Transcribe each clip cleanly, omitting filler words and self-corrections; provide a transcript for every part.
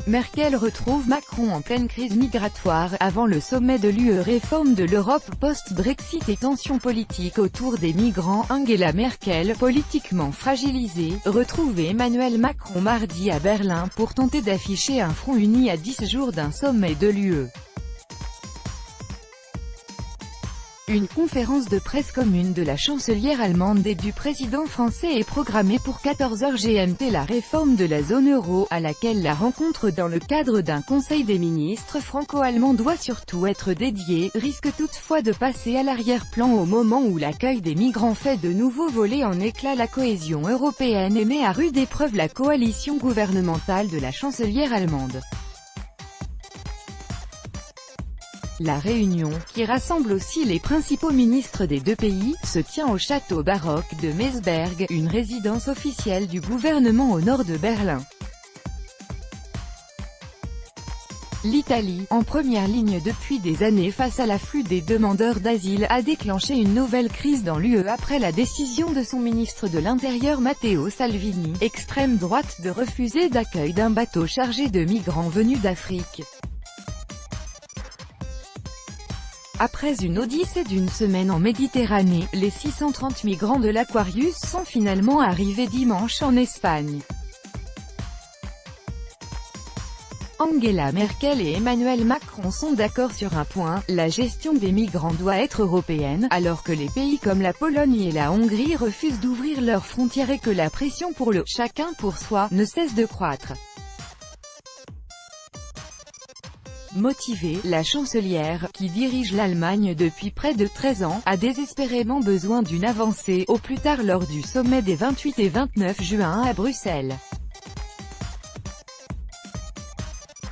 Merkel retrouve Macron en pleine crise migratoire, avant le sommet de l'UE. Réforme de l'Europe post-Brexit et tensions politiques autour des migrants. Angela Merkel, politiquement fragilisée, retrouve Emmanuel Macron mardi à Berlin pour tenter d'afficher un front uni à 10 jours d'un sommet de l'UE. Une conférence de presse commune de la chancelière allemande et du président français est programmée pour 14 h GMT. La réforme de la zone euro, à laquelle la rencontre dans le cadre d'un conseil des ministres franco-allemand doit surtout être dédiée, risque toutefois de passer à l'arrière-plan au moment où l'accueil des migrants fait de nouveau voler en éclats la cohésion européenne et met à rude épreuve la coalition gouvernementale de la chancelière allemande. La réunion, qui rassemble aussi les principaux ministres des deux pays, se tient au château baroque de Meseberg, une résidence officielle du gouvernement au nord de Berlin. L'Italie, en première ligne depuis des années face à l'afflux des demandeurs d'asile, a déclenché une nouvelle crise dans l'UE après la décision de son ministre de l'Intérieur Matteo Salvini, extrême droite, de refuser d'accueil d'un bateau chargé de migrants venus d'Afrique. Après une odyssée d'une semaine en Méditerranée, les 630 migrants de l'Aquarius sont finalement arrivés dimanche en Espagne. Angela Merkel et Emmanuel Macron sont d'accord sur un point: la gestion des migrants doit être européenne, alors que les pays comme la Pologne et la Hongrie refusent d'ouvrir leurs frontières et que la pression pour le « chacun pour soi » ne cesse de croître. Motivée, la chancelière, qui dirige l'Allemagne depuis près de 13 ans, a désespérément besoin d'une avancée, au plus tard lors du sommet des 28 et 29 juin à Bruxelles.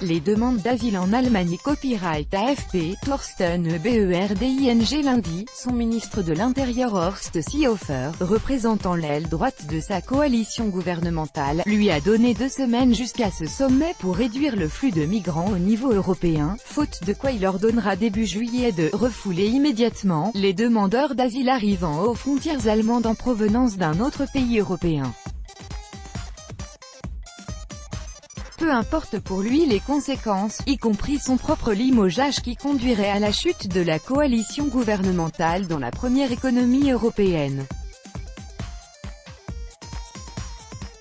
Les demandes d'asile en Allemagne. Copyright AFP, Thorsten Berding lundi, son ministre de l'Intérieur Horst Seehofer, représentant l'aile droite de sa coalition gouvernementale, lui a donné 2 semaines jusqu'à ce sommet pour réduire le flux de migrants au niveau européen, faute de quoi il ordonnera début juillet de refouler immédiatement les demandeurs d'asile arrivant aux frontières allemandes en provenance d'un autre pays européen. Peu importe pour lui les conséquences, y compris son propre limogeage qui conduirait à la chute de la coalition gouvernementale dans la première économie européenne.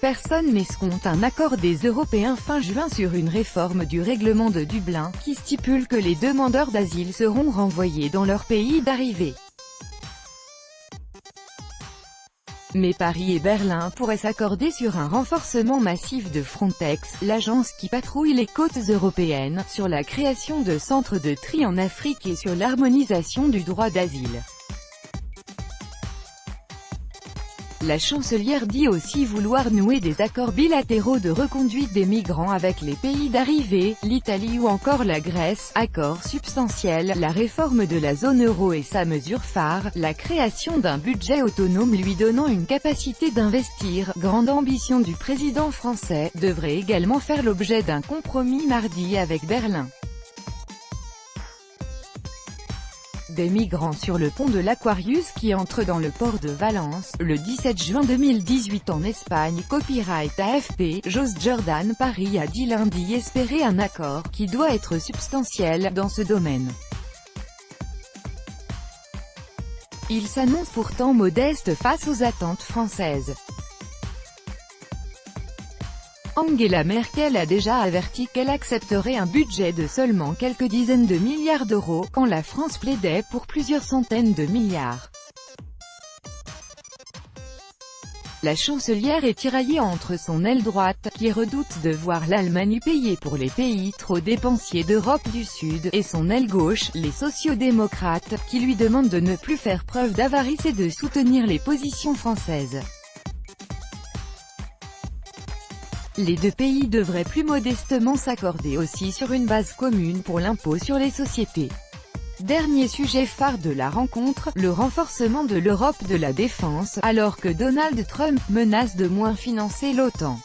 Personne n'escompte un accord des Européens fin juin sur une réforme du règlement de Dublin, qui stipule que les demandeurs d'asile seront renvoyés dans leur pays d'arrivée. Mais Paris et Berlin pourraient s'accorder sur un renforcement massif de Frontex, l'agence qui patrouille les côtes européennes, sur la création de centres de tri en Afrique et sur l'harmonisation du droit d'asile. La chancelière dit aussi vouloir nouer des accords bilatéraux de reconduite des migrants avec les pays d'arrivée, l'Italie ou encore la Grèce, accord substantiel, la réforme de la zone euro et sa mesure phare, la création d'un budget autonome lui donnant une capacité d'investir, grande ambition du président français, devrait également faire l'objet d'un compromis mardi avec Berlin. Des migrants sur le pont de l'Aquarius qui entrent dans le port de Valence, le 17 juin 2018 en Espagne. Copyright AFP, Jos Jordan Paris a dit lundi espérer un accord, qui doit être substantiel, dans ce domaine. Il s'annonce pourtant modeste face aux attentes françaises. Angela Merkel a déjà averti qu'elle accepterait un budget de seulement quelques dizaines de milliards d'euros, quand la France plaidait pour plusieurs centaines de milliards. La chancelière est tiraillée entre son aile droite, qui redoute de voir l'Allemagne payer pour les pays trop dépensiers d'Europe du Sud, et son aile gauche, les sociodémocrates, qui lui demandent de ne plus faire preuve d'avarice et de soutenir les positions françaises. Les deux pays devraient plus modestement s'accorder aussi sur une base commune pour l'impôt sur les sociétés. Dernier sujet phare de la rencontre, le renforcement de l'Europe de la défense, alors que Donald Trump menace de moins financer l'OTAN.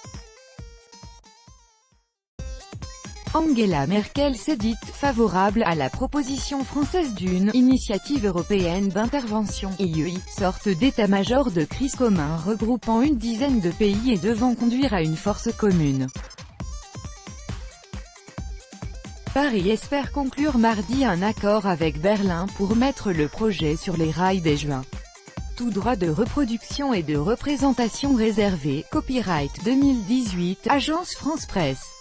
Angela Merkel s'est dite favorable à la proposition française d'une initiative européenne d'intervention (IEI), sorte d'état-major de crise commun regroupant une dizaine de pays et devant conduire à une force commune. Paris espère conclure mardi un accord avec Berlin pour mettre le projet sur les rails dès juin. Tout droit de reproduction et de représentation réservé, copyright 2018, Agence France Presse.